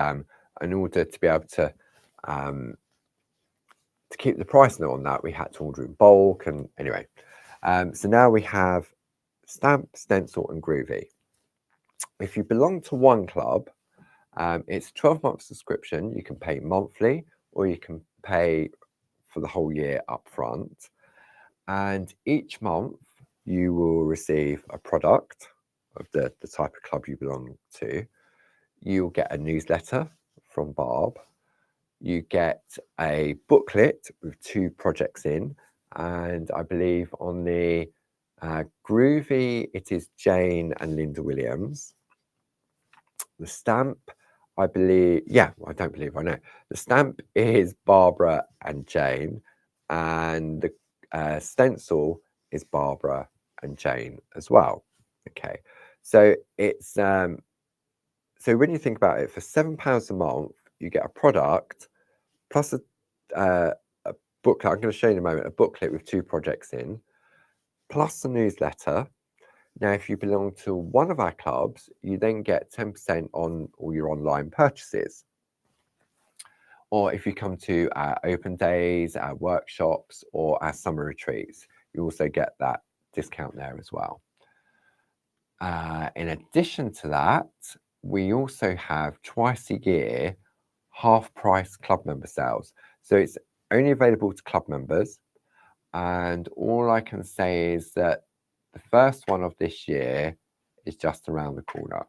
in order to be able to keep the price low on that, we had to order in bulk. And anyway, so now we have stamp, stencil, and Groovi. If you belong to one club, it's a 12-month subscription. You can pay monthly, or you can pay for the whole year up front. And each month, you will receive a product of the type of club you belong to. You'll get a newsletter from Barb. You get a booklet with 2 projects in. And I believe on the Groovi, it is Jane and Linda Williams. The stamp, I believe, yeah, well, I don't believe, I know. The stamp is Barbara and Jane, and the stencil is Barbara and Jane as well. Okay, so it's so when you think about it, for £7 a month, you get a product plus a booklet. I'm going to show you in a moment a booklet with 2 projects in, plus a newsletter. Now, if you belong to one of our clubs, you then get 10% on all your online purchases. Or if you come to our open days, our workshops, or our summer retreats, you also get that discount there as well. In addition to that, we also have twice a year half price club member sales. So it's only available to club members. And all I can say is that the first one of this year is just around the corner.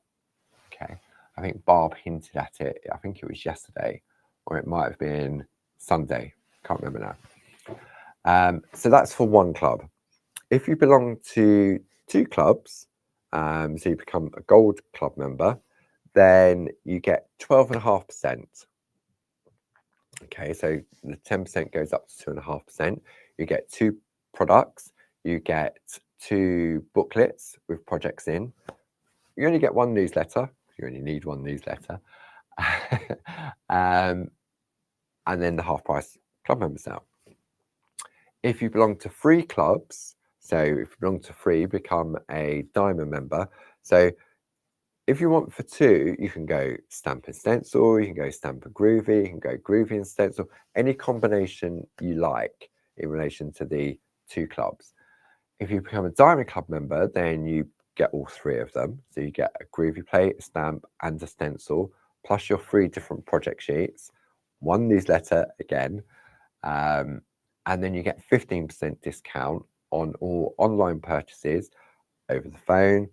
Okay. I think Barb hinted at it. I think it was yesterday, or it might have been Sunday. Can't remember now. So that's for one club. If you belong to two clubs, so you become a gold club member, then you get 12.5%. Okay, so the 10% goes up to 2.5%. You get 2 products. You get 2 booklets with projects in. You only get 1 newsletter. You only need 1 newsletter. And then the half price club member sale. If you belong to 3 clubs, so if you belong to 3, become a diamond member. So if you want for 2, you can go stamp and stencil, you can go stamp and groovy, you can go groovy and stencil, any combination you like in relation to the 2 clubs. If you become a diamond club member, then you get all 3 of them. So you get a groovy plate, a stamp, and a stencil, plus your 3 different project sheets, 1 newsletter again, and then you get 15% discount on all online purchases over the phone,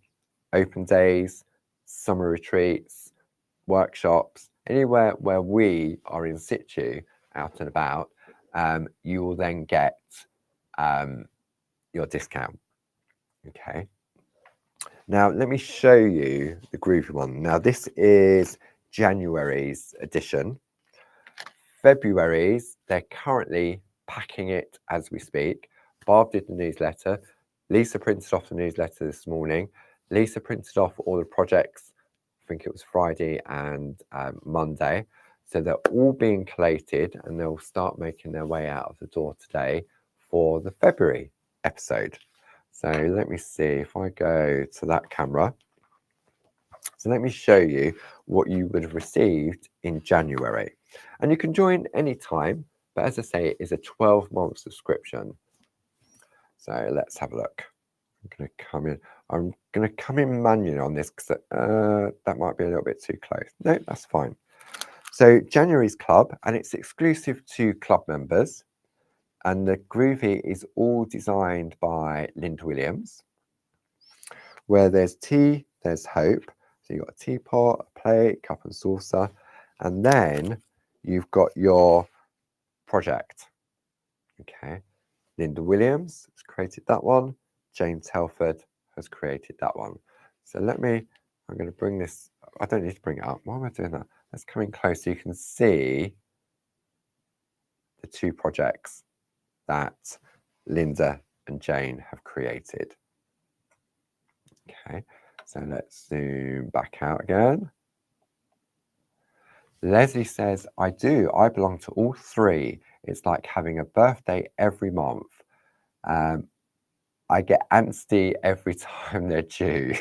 open days, summer retreats, workshops, anywhere where we are in situ, out and about, you will then get your discount. Okay. Now, let me show you the Groovy one. Now, this is January's edition. February's, they're currently packing it as we speak. Barb did the newsletter. Lisa printed off the newsletter this morning. Lisa printed off all the projects, I think it was Friday and Monday. So they're all being collated and they'll start making their way out of the door today for the February episode. So let me see if I go to that camera. So let me show you what you would have received in January. And you can join anytime, but as I say, it is a 12-month subscription. So let's have a look. I'm going to come in manually on this because that might be a little bit too close. No, that's fine. So January's club, and it's exclusive to club members. And the Groovy is all designed by Linda Williams. Where there's tea, there's hope. So you've got a teapot, a plate, cup and saucer, and then you've got your project. Okay. Linda Williams has created that one. James Helford has created that one. So I'm going to bring this, I don't need to bring it up. Why am I doing that? Let's come in close so you can see the 2 projects that Linda and Jane have created. Okay, so let's zoom back out again. Leslie says, I do. I belong to all 3. It's like having a birthday every month. I get antsy every time they're due.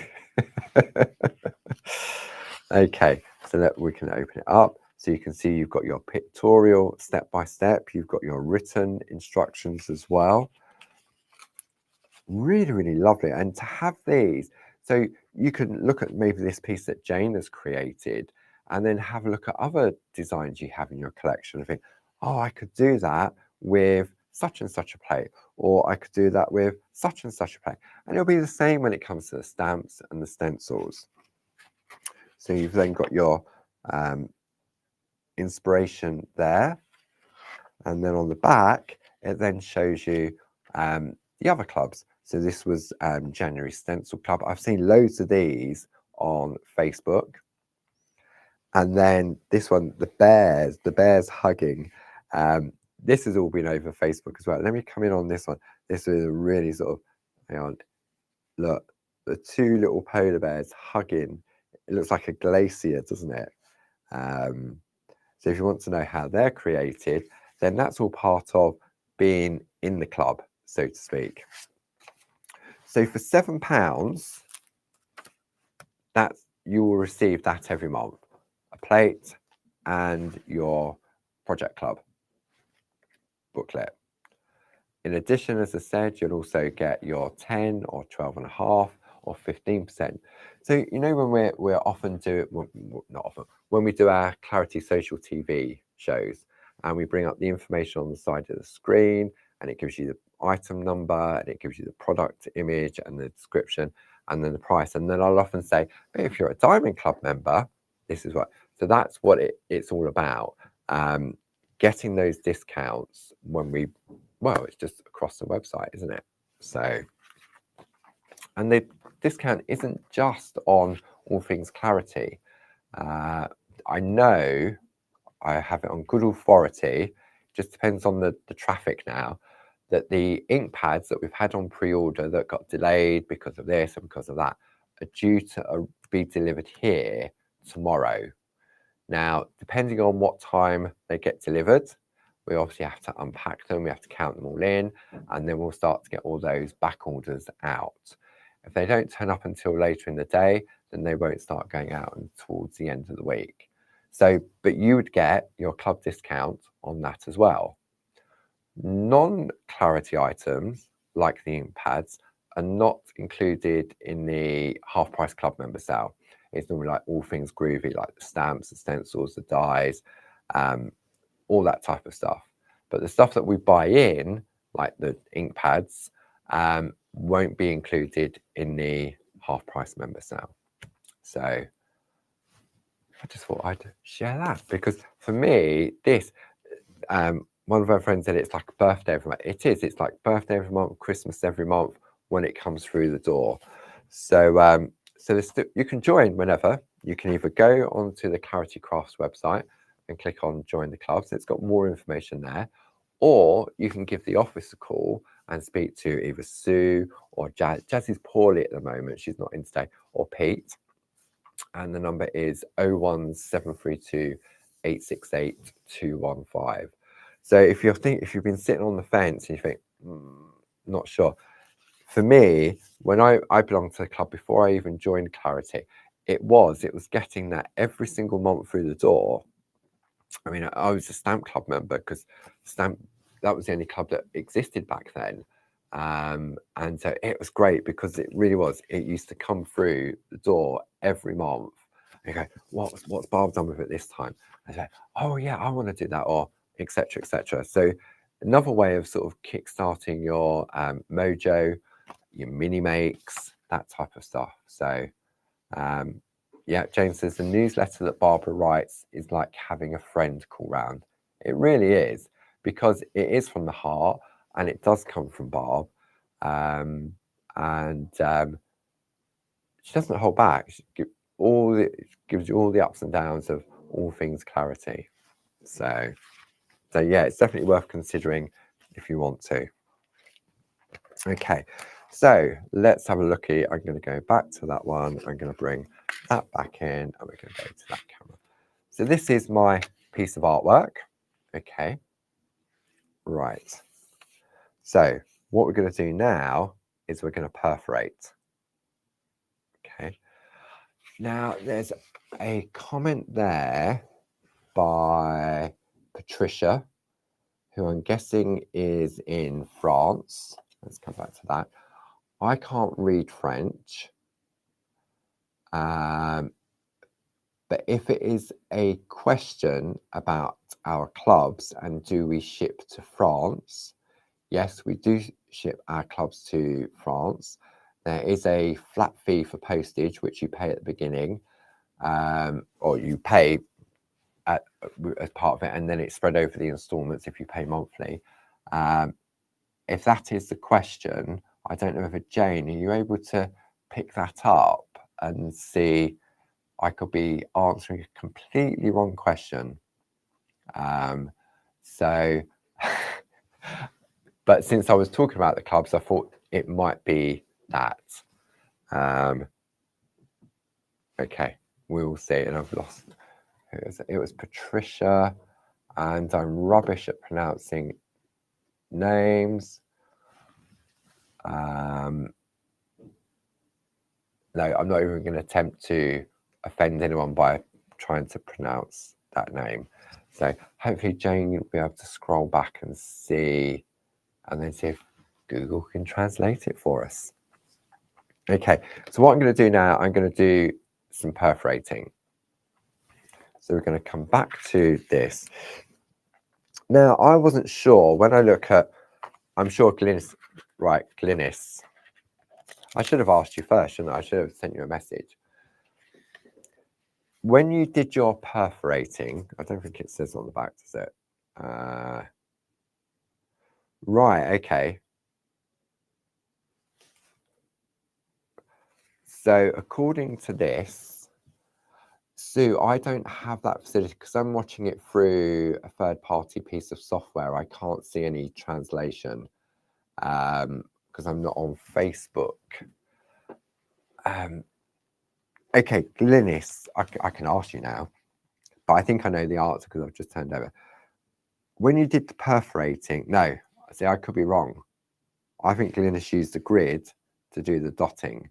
Okay, so that we can open it up. So you can see you've got your pictorial step by step. You've got your written instructions as well. Really, really lovely. And to have these, so you can look at maybe this piece that Jane has created and then have a look at other designs you have in your collection and think, oh, I could do that with such and such a plate, or I could do that with such and such a plate. And it'll be the same when it comes to the stamps and the stencils. So you've then got your inspiration there. And then on the back, it then shows you the other clubs. So this was January Stencil Club. I've seen loads of these on Facebook. And then this one, the bears hugging. This has all been over Facebook as well. Let me come in on this one. This is a really sort of, hang on, look, the 2 little polar bears hugging. It looks like a glacier, doesn't it? So if you want to know how they're created, then that's all part of being in the club, so to speak. So for £7, you will receive that every month, a plate and your project club booklet. In addition, as I said, you'll also get your 10 or 12.5 or 15%. So, you know, when we're often not often, when we do our Clarity Social TV shows and we bring up the information on the side of the screen and it gives you the item number and it gives you the product image and the description and then the price. And then I'll often say, but if you're a Diamond Club member, this is what. So that's what it's all about. Getting those discounts when it's just across the website, isn't it? So, and the discount isn't just on all things Clarity. I know I have it on good authority, just depends on the traffic now, that the ink pads that we've had on pre-order that got delayed because of this and because of that are due to be delivered here tomorrow. Now, depending on what time they get delivered, we obviously have to unpack them, we have to count them all in, and then we'll start to get all those back orders out. If they don't turn up until later in the day, then they won't start going out towards the end of the week. So, but you would get your club discount on that as well. Non-Clarity items, like the ink pads, are not included in the half-price club member sale. It's normally like all things Groovi, like the stamps, the stencils, the dies, all that type of stuff. But the stuff that we buy in, like the ink pads, won't be included in the half-price member sale. So I just thought I'd share that, because for me, this, one of our friends said it's like a birthday every month. It is. It's like birthday every month, Christmas every month when it comes through the door. So, you can join whenever. You can either go onto the Clarity Crafts website and click on Join the Club. So it's got more information there. Or you can give the office a call and speak to either Sue or Jazz. Jazz is poorly at the moment. She's not in today. Or Pete. And the number is 01732 868 215. So if you've been sitting on the fence and you think, not sure. For me, when I belonged to the club before I even joined Clarity, it was getting that every single month through the door. I mean, I was a stamp club member because that was the only club that existed back then. And so it was great because it really was. It used to come through the door every month. And you go, what's Barb done with it this time? I say, oh yeah, I want to do that, or etc. etc. So another way of sort of kickstarting your mojo, your mini makes, that type of stuff. So yeah, James says the newsletter that Barbara writes is like having a friend call round. It really is, because it is from the heart and it does come from Barb. She doesn't hold back. She gives you all the ups and downs of all things Clarity. So yeah, it's definitely worth considering if you want to. Okay, so let's have a looky. I'm going to go back to that one. I'm going to bring that back in and we're going to go to that camera. So this is my piece of artwork. Okay, right. So what we're going to do now is we're going to perforate. Okay. Now there's a comment there by Patricia, who I'm guessing is in France. Let's come back to that. I can't read French. But if it is a question about our clubs and do we ship to France, yes, we do ship our clubs to France. There is a flat fee for postage, which you pay at the beginning, or you pay as part of it, and then it's spread over the instalments if you pay monthly. If that is the question, I don't know if Jane, are you able to pick that up and see? I could be answering a completely wrong question. But since I was talking about the clubs, I thought it might be that. Okay, we will see. And I've lost. It was Patricia, and I'm rubbish at pronouncing names. No, I'm not even going to attempt to offend anyone by trying to pronounce that name. So hopefully Jane will be able to scroll back and see, and then see if Google can translate it for us. Okay, so what I'm going to do now, I'm going to do some perforating. So we're going to come back to this. Now, I wasn't sure when I look at, I'm sure Glynis, right, Glynis. I should have asked you first, shouldn't I? I should have sent you a message. When you did your perforating, I don't think it says on the back, does it? Right, okay. So according to this, Sue, I don't have that facility because I'm watching it through a third-party piece of software. I can't see any translation because I'm not on Facebook. Okay, Glynis, I can ask you now, but I think I know the answer because I've just turned over. When you did the perforating, no, see, I could be wrong. I think Glynis used the grid to do the dotting.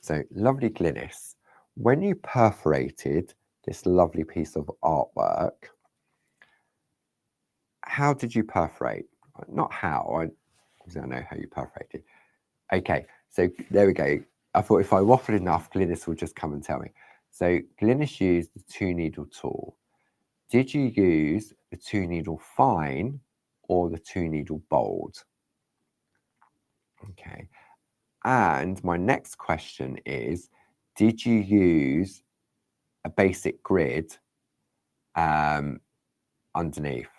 So, lovely Glynis, when you perforated this lovely piece of artwork, how did you perforate? Not how, because I know how you perforated. Okay, so there we go. I thought if I waffled enough, Glynis will just come and tell me. So Glynis used the 2-needle tool. Did you use the 2-needle fine or the 2-needle bold? Okay. And my next question is, did you use a basic grid underneath,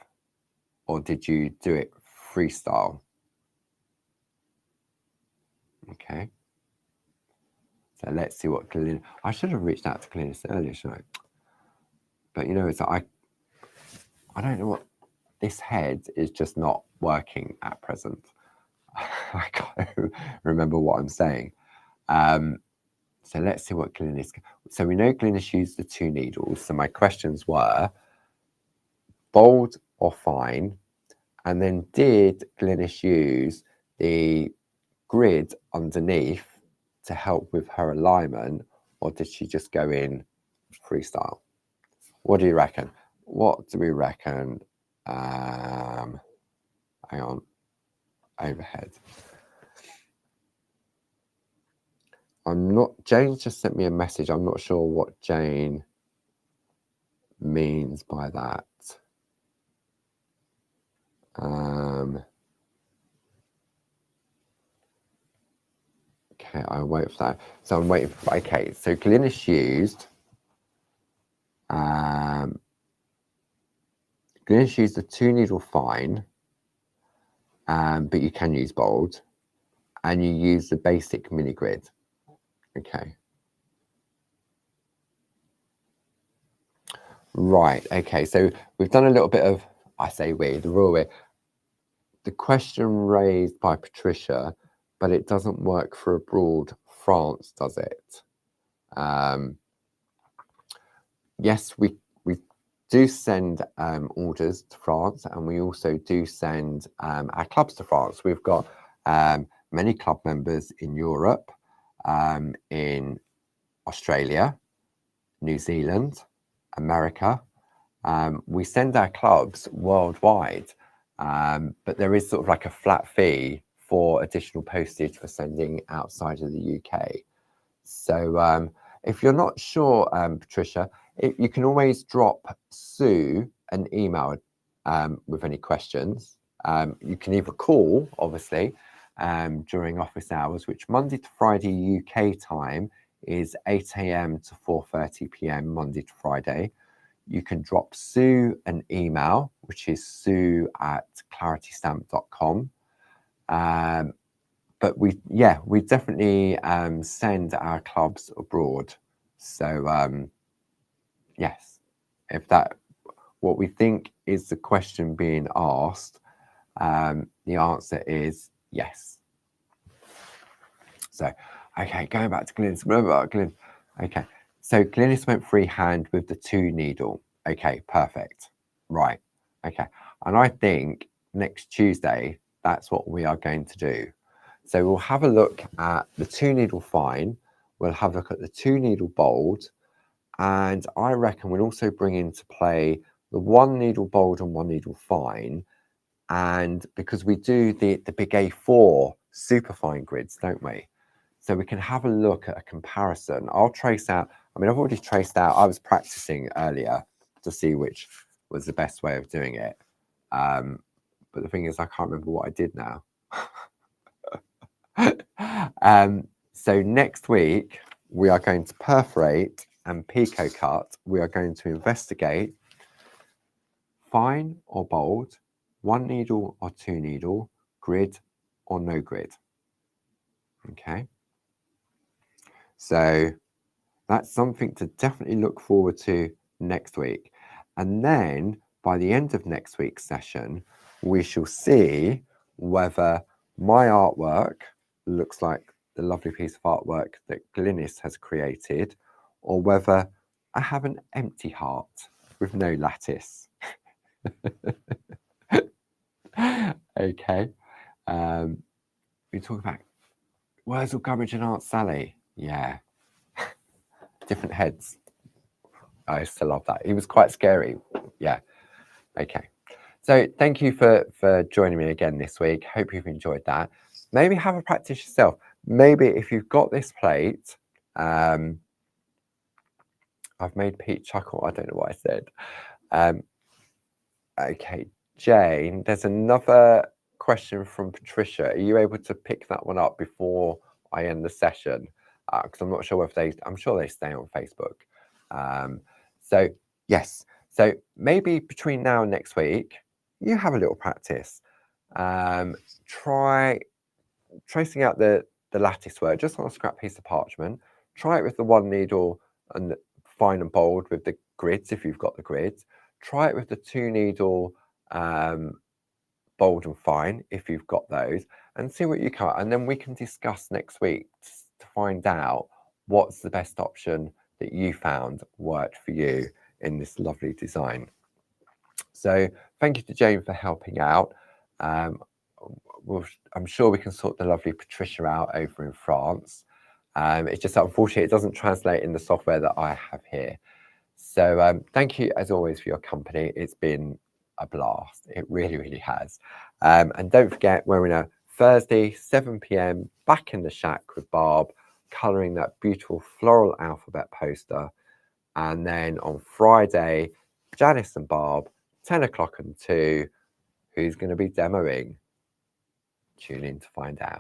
or did you do it freestyle? Okay. So let's see what Glynis. I should have reached out to Glynis earlier, shouldn't I? But you know, it's I don't know what, this head is just not working at present. I can't remember what I'm saying. So let's see what Glynis. So we know Glynis used the 2 needles. So my questions were bold or fine, and then did Glynis use the grid underneath to help with her alignment, or did she just go in freestyle? What do you reckon? What do we reckon? Hang on. Overhead. I'm not, Jane just sent me a message. I'm not sure what Jane means by that. Okay, I'll wait for that. So I'm waiting for, okay, so Glynis used, Glynis used the 2-needle fine, but you can use bold, and you use the basic mini grid. Okay. Right, okay, so we've done a little bit of, I say we, the royal way. The question raised by Patricia, but it doesn't work for abroad France, does it? Yes, we do send orders to France, and we also do send our clubs to France. We've got many club members in Europe, in Australia, New Zealand, America. We send our clubs worldwide, but there is sort of like a flat fee for additional postage for sending outside of the UK. So if you're not sure, Patricia, you can always drop Sue an email with any questions. You can either call, obviously, during office hours, which Monday to Friday UK time is 8 AM to 4:30 PM Monday to Friday. You can drop Sue an email, which is sue@claritystamp.com. But we definitely send our clubs abroad. So yes, if that what we think is the question being asked, the answer is yes. So okay, going back to Glynis. Okay, so Glynis went freehand with the 2 needle. Okay, perfect. Right. Okay, and I think next Tuesday that's what we are going to do. So we'll have a look at the 2 needle fine. we'll have a look at the 2 needle bold, and I reckon we'll also bring into play the 1 needle bold and 1 needle fine. And because we do the big A4 superfine grids, don't we? So we can have a look at a comparison. I'll trace out, I mean, I've already traced out, I was practicing earlier to see which was the best way of doing it. But the thing is, I can't remember what I did now. So next week, we are going to perforate and picot cut. We are going to investigate fine or bold, 1 needle or 2 needle, grid or no grid. Okay. So that's something to definitely look forward to next week. And then by the end of next week's session, we shall see whether my artwork looks like the lovely piece of artwork that Glynis has created, or whether I have an empty heart with no lattice. Okay. We talk about Wurzel Gummidge and Aunt Sally. Yeah. Different heads. I used to love that. He was quite scary. Yeah. Okay. So thank you for joining me again this week. Hope you've enjoyed that. Maybe have a practice yourself. Maybe if you've got this plate, I've made Pete chuckle. I don't know what I said. Okay, Jane, there's another question from Patricia. Are you able to pick that one up before I end the session? Because I'm not sure whether I'm sure they stay on Facebook. So yes, so maybe between now and next week, you have a little practice. Try tracing out the lattice work just on a scrap piece of parchment. Try it with the 1 needle and the fine and bold with the grids if you've got the grids. Try it with the 2 needle bold and fine if you've got those, and see what you come out. And then we can discuss next week to find out what's the best option that you found worked for you in this lovely design. So thank you to Jane for helping out. I'm sure we can sort the lovely Patricia out over in France. It's just unfortunate it doesn't translate in the software that I have here. So thank you as always for your company. It's been a blast. It really, really has. And don't forget, we're in a Thursday, 7 p.m, back in the shack with Barb, colouring that beautiful floral alphabet poster. And then on Friday, Janice and Barb, 10 o'clock and 2, who's going to be demoing. Tune in to find out.